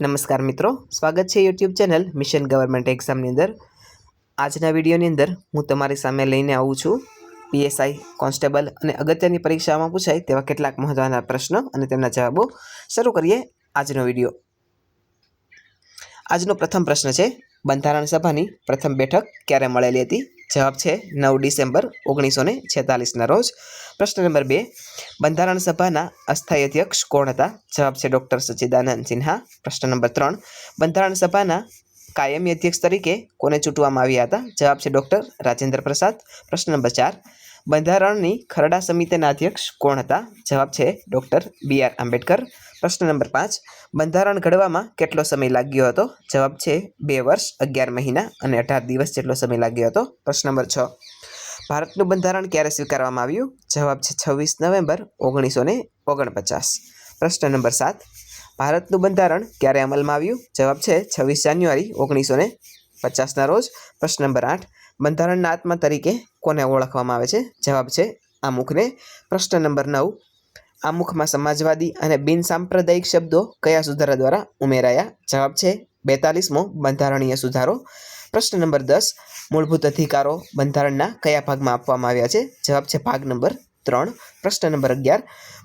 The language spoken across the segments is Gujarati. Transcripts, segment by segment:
નમસ્કાર મિત્રો, સ્વાગત છે યુટ્યુબ ચેનલ મિશન ગવર્મેન્ટ એક્ઝામની અંદર। આજના વિડીયોની અંદર હું તમારી સામે લઈને આવું છું પીએસઆઈ કોન્સ્ટેબલ અને અગત્યની પરીક્ષામાં પૂછાય તેવા કેટલાક મહત્વના પ્રશ્નો અને તેમના જવાબો। શરૂ કરીએ આજનો વિડીયો। આજનો પ્રથમ પ્રશ્ન છે, બંધારણ સભાની પ્રથમ બેઠક ક્યારે મળેલી હતી? જવાબ છે 9 ડિસેમ્બર 1946ના રોજ। પ્રશ્ન નંબર 2, બંધારણ સભાના અસ્થાયી અધ્યક્ષ કોણ હતા? જવાબ છે ડૉક્ટર સચ્ચિદાનંદ સિન્હા। પ્રશ્ન નંબર 3, બંધારણ સભાના કાયમી અધ્યક્ષ તરીકે કોને ચૂંટવામાં આવ્યા હતા? જવાબ છે ડૉક્ટર રાજેન્દ્ર પ્રસાદ। પ્રશ્ન નંબર 4, બંધારણની ખરડા સમિતિના અધ્યક્ષ કોણ હતા? જવાબ છે ડૉક્ટર BR આંબેડકર। પ્રશ્ન નંબર 5, બંધારણ ઘડવામાં કેટલો સમય લાગ્યો હતો? જવાબ છે 2 વર્ષ 11 મહિના અને 18 દિવસ જેટલો સમય લાગ્યો હતો। પ્રશ્ન નંબર 6, ભારતનું બંધારણ ક્યારે સ્વીકારવામાં આવ્યું? જવાબ છે 26 નવેમ્બર 1949। પ્રશ્ન નંબર 7, ભારતનું બંધારણ ક્યારે અમલમાં આવ્યું? જવાબ છે 26 જાન્યુઆરી 1950ના રોજ। પ્રશ્ન નંબર 8, બંધારણના આત્મા તરીકે કોને ઓળખવામાં આવે છે? જવાબ છે આમુખને। પ્રશ્ન નંબર 9, આમુખમાં સમાજવાદી અને બિનસાંપ્રદાયિક શબ્દો કયા સુધારા દ્વારા ઉમેરાયા? જવાબ છે 42મો બંધારણીય સુધારો। પ્રશ્ન નંબર 10, મૂળભૂત અધિકારો બંધારણના કયા ભાગમાં આપવામાં આવ્યા છે? જવાબ છે ભાગ નંબર 3। પ્રશ્ન નંબર 11,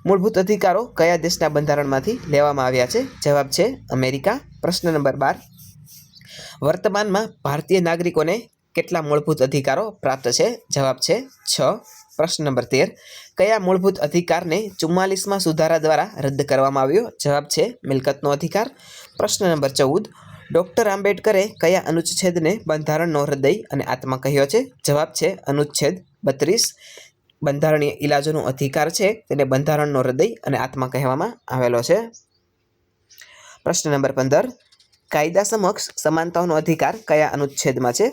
મૂળભૂત અધિકારો કયા દેશના બંધારણમાંથી લેવામાં આવ્યા છે? જવાબ છે અમેરિકા। પ્રશ્ન નંબર 12, વર્તમાનમાં ભારતીય નાગરિકોને કેટલા મૂળભૂત અધિકારો પ્રાપ્ત છે? જવાબ છે 6। પ્રશ્ન નંબર 13, કયા મૂળભૂત અધિકારને 44મા સુધારા દ્વારા રદ કરવામાં આવ્યો? જવાબ છે મિલકતનો અધિકાર। પ્રશ્ન નંબર 14, ડૉક્ટર આંબેડકરે કયા અનુચ્છેદને બંધારણનો હૃદય અને આત્મા કહ્યો છે? જવાબ છે અનુચ્છેદ 32। બંધારણીય ઇલાજોનો અધિકાર છે તેને બંધારણનો હૃદય અને આત્મા કહેવામાં આવેલો છે। પ્રશ્ન નંબર 15, કાયદા સમક્ષ સમાનતાનો અધિકાર કયા અનુચ્છેદમાં છે?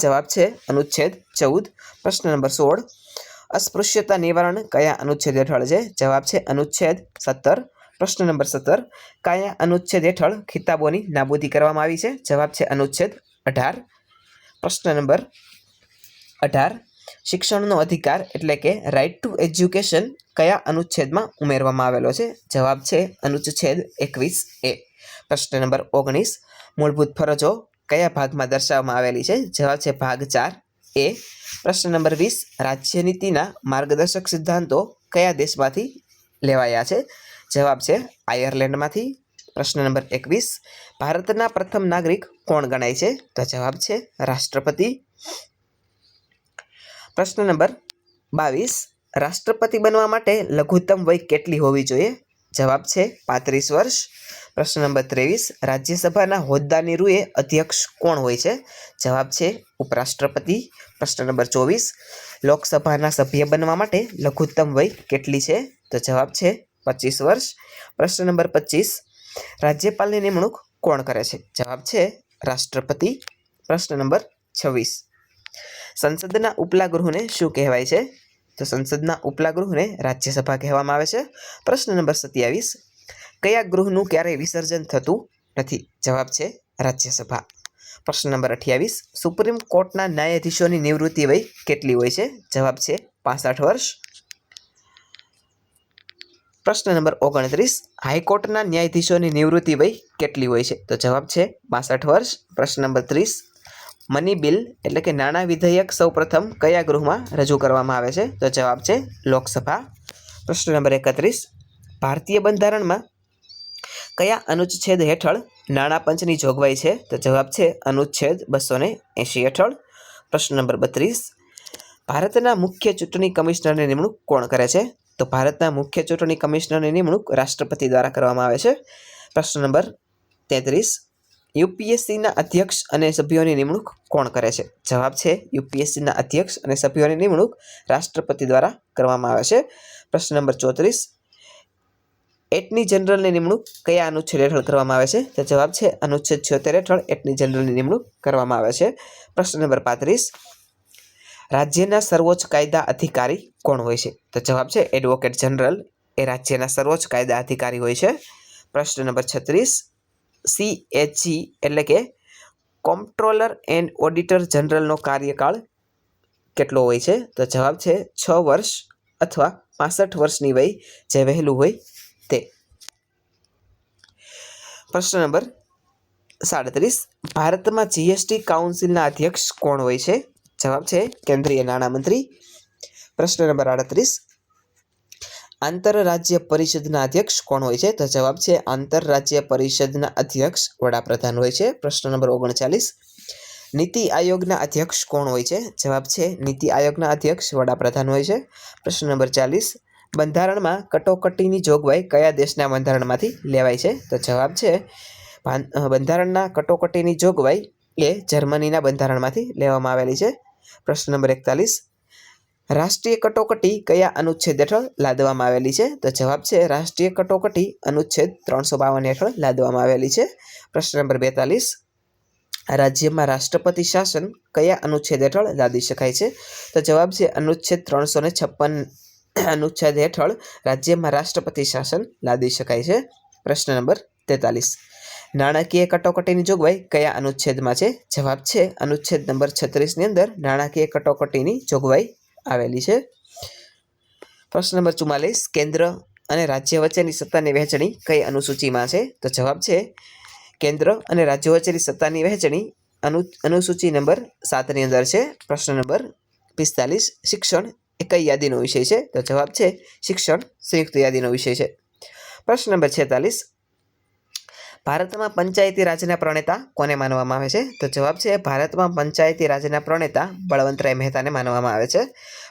જવાબ છે અનુચ્છેદ 14। પ્રશ્ન નંબર 16, અસ્પૃશ્યતા નિવારણ કયા અનુચ્છેદ હેઠળ છે? જવાબ છે અનુચ્છેદ 17। પ્રશ્ન નંબર 17, કયા અનુચ્છેદ હેઠળ ખિતાબોની નાબૂદી કરવામાં આવી છે? જવાબ છે અનુચ્છેદ 18। પ્રશ્ન નંબર 18, શિક્ષણનો અધિકાર એટલે કે રાઇટ ટુ એજ્યુકેશન કયા અનુચ્છેદમાં ઉમેરવામાં આવેલો છે? જવાબ છે અનુચ્છેદ 21A। પ્રશ્ન નંબર 19, મૂળભૂત ફરજો કયા ભાગમાં દર્શાવવામાં આવેલી છે? જવાબ છે ભાગ 4A। પ્રશ્ન નંબર 20, રાજ્યનીતિના માર્ગદર્શક સિદ્ધાંતો કયા દેશમાંથી લેવાયા છે? જવાબ છે આયર્લેન્ડમાંથી। પ્રશ્ન નંબર 21, ભારતના પ્રથમ નાગરિક કોણ ગણાય છે? તો જવાબ છે રાષ્ટ્રપતિ। પ્રશ્ન નંબર 22, રાષ્ટ્રપતિ બનવા માટે લઘુત્તમ વય કેટલી હોવી જોઈએ? જવાબ છે 35 વર્ષ। પ્રશ્ન નંબર 23, રાજ્યસભાના હોદ્દાની રૂએ અધ્યક્ષ કોણ હોય છે? જવાબ છે ઉપરાષ્ટ્રપતિ। પ્રશ્ન નંબર 24, લોકસભાના સભ્ય બનવા માટે લઘુત્તમ વય કેટલી છે? તો જવાબ છે 25 વર્ષ। પ્રશ્ન નંબર 25, રાજ્યપાલની નિમણૂક કોણ કરે છે? જવાબ છે રાષ્ટ્રપતિ। પ્રશ્ન નંબર 26, સંસદના ઉપલા ગૃહને શું કહેવાય છે? તો સંસદના ઉપલા ગૃહને રાજ્યસભા કહેવામાં આવે છે। પ્રશ્ન નંબર 27, કયા ગૃહનું ક્યારેય વિસર્જન થતું નથી? જવાબ છે રાજ્યસભા। પ્રશ્ન નંબર 28, સુપ્રીમ કોર્ટના ન્યાયાધીશોની નિવૃત્તિ વય કેટલી હોય છે? જવાબ છે 65 વર્ષ। પ્રશ્ન નંબર 29, હાઈકોર્ટના ન્યાયાધીશોની નિવૃત્તિ વય કેટલી હોય છે? તો જવાબ છે 62 વર્ષ। પ્રશ્ન નંબર 30, મની બિલ એટલે કે નાણાં વિધેયક સૌપ્રથમ કયા ગૃહમાં રજૂ કરવામાં આવે છે? તો જવાબ છે લોકસભા। પ્રશ્ન નંબર 31, ભારતીય બંધારણમાં કયા અનુચ્છેદ હેઠળ નાણાં પંચની જોગવાઈ છે? તો જવાબ છે અનુચ્છેદ 280 હેઠળ। પ્રશ્ન નંબર 32, ભારતના મુખ્ય ચૂંટણી કમિશનરની નિમણૂક કોણ કરે છે? તો ભારતના મુખ્ય ચૂંટણી કમિશનરની નિમણૂક રાષ્ટ્રપતિ દ્વારા કરવામાં આવે છે। પ્રશ્ન નંબર 33, યુપીએસસીના અધ્યક્ષ અને સભ્યોની નિમણૂક કોણ કરે છે? જવાબ છે યુપીએસસીના અધ્યક્ષ અને સભ્યોની નિમણૂક રાષ્ટ્રપતિ દ્વારા કરવામાં આવે છે। પ્રશ્ન નંબર 34, એટર્ની જનરલની નિમણૂક કયા અનુચ્છેદ હેઠળ કરવામાં આવે છે? તો જવાબ છે અનુચ્છેદ 76 હેઠળ એટર્ની જનરલની નિમણૂક કરવામાં આવે છે। પ્રશ્ન નંબર 35, રાજ્યના સર્વોચ્ચ કાયદા અધિકારી કોણ હોય છે? તો જવાબ છે એડવોકેટ જનરલ એ રાજ્યના સર્વોચ્ચ કાયદા અધિકારી હોય છે। પ્રશ્ન નંબર 36, CAG એટલે કે કોમ્પ્ટ્રોલર એન્ડ ઓડિટર જનરલનો કાર્યકાળ કેટલો હોય છે? તો જવાબ છે 6 વર્ષ અથવા 65 વર્ષની વય જે વહેલું હોય તે। પ્રશ્ન નંબર 37 ભારતમાં જીએસટી કાઉન્સિલના અધ્યક્ષ કોણ હોય છે? જવાબ છે કેન્દ્રીય નાણામંત્રી. પ્રશ્ન નંબર 38 આંતરરાજ્ય પરિષદના અધ્યક્ષ કોણ હોય છે? તો જવાબ છે આંતરરાજ્ય પરિષદના અધ્યક્ષ વડાપ્રધાન હોય છે. પ્રશ્ન નંબર 39 નીતિ આયોગના અધ્યક્ષ કોણ હોય છે? જવાબ છે નીતિ આયોગના અધ્યક્ષ વડાપ્રધાન હોય છે. પ્રશ્ન નંબર 40 બંધારણમાં કટોકટીની જોગવાઈ કયા દેશના બંધારણમાંથી લેવાય છે? તો જવાબ છે બંધારણના કટોકટીની જોગવાઈ એ જર્મનીના બંધારણમાંથી લેવામાં આવેલી છે. પ્રશ્ન નંબર 41 રાષ્ટ્રીય કટોકટી કયા અનુચ્છેદ હેઠળ લાદવામાં આવેલી છે? તો જવાબ છે રાષ્ટ્રીય કટોકટી અનુચ્છેદ 352 હેઠળ લાદવામાં આવેલી છે. પ્રશ્ન નંબર 42 રાજ્યમાં રાષ્ટ્રપતિ શાસન કયા અનુચ્છેદ હેઠળ લાદી શકાય છે? તો જવાબ છે અનુચ્છેદ 356 અનુચ્છેદ હેઠળ રાજ્યમાં રાષ્ટ્રપતિ શાસન લાદી શકાય છે. પ્રશ્ન નંબર 43 નાણાકીય કટોકટીની જોગવાઈ કયા અનુચ્છેદમાં છે? જવાબ છે અનુચ્છેદ નંબર 36 ની અંદર નાણાકીય કટોકટીની જોગવાઈ આવેલી છે. પ્રશ્ન નંબર 44 કેન્દ્ર અને રાજ્ય વચ્ચેની સત્તાની વહેંચણી કઈ અનુસૂચિમાં છે? તો જવાબ છે કેન્દ્ર અને રાજ્યો વચ્ચેની સત્તાની વહેંચણી અનુસૂચિ નંબર 7 ની અંદર છે. પ્રશ્ન નંબર 45 શિક્ષણ એ કઈ યાદીનો વિષય છે? તો જવાબ છે શિક્ષણ સંયુક્ત યાદીનો વિષય છે. પ્રશ્ન નંબર 46 ભારતમાં પંચાયતી રાજના પ્રણેતા કોને માનવામાં આવે છે? તો જવાબ છે ભારતમાં પંચાયતી રાજના પ્રણેતા બળવંતરાય મહેતાને માનવામાં આવે છે.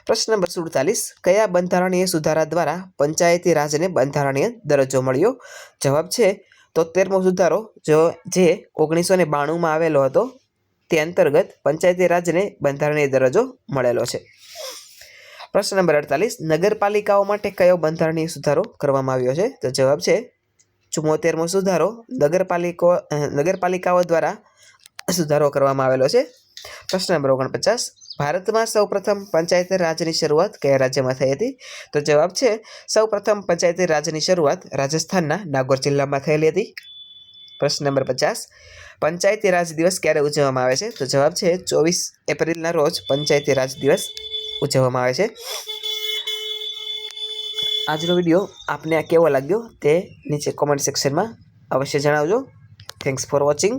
પ્રશ્ન નંબર 47 કયા બંધારણીય સુધારા દ્વારા પંચાયતી રાજને બંધારણીય દરજ્જો મળ્યો? જવાબ છે 73મો સુધારો જે 1992માં આવેલો હતો તે અંતર્ગત પંચાયતી રાજને બંધારણીય દરજ્જો મળેલો છે. પ્રશ્ન નંબર 48 નગરપાલિકાઓ માટે કયો બંધારણીય સુધારો કરવામાં આવ્યો છે? તો જવાબ છે 74મો સુધારો નગરપાલિકાઓ દ્વારા સુધારો કરવામાં આવેલો છે. પ્રશ્ન નંબર 49 ભારતમાં સૌપ્રથમ પંચાયતી રાજની શરૂઆત કયા રાજ્યમાં થઈ હતી? તો જવાબ છે સૌપ્રથમ પંચાયતી રાજની શરૂઆત રાજસ્થાનના નાગોર જિલ્લામાં થયેલી હતી. પ્રશ્ન નંબર 50 પંચાયતી રાજ દિવસ ક્યારે ઉજવવામાં આવે છે? તો જવાબ છે 24 એપ્રિલના રોજ પંચાયતી રાજ દિવસ ઉજવવામાં આવે છે. આજનો વિડીયો આપને આ કેવો લાગ્યો તે નીચે કોમેન્ટ સેક્શનમાં અવશ્ય જણાવજો. Thanks for watching.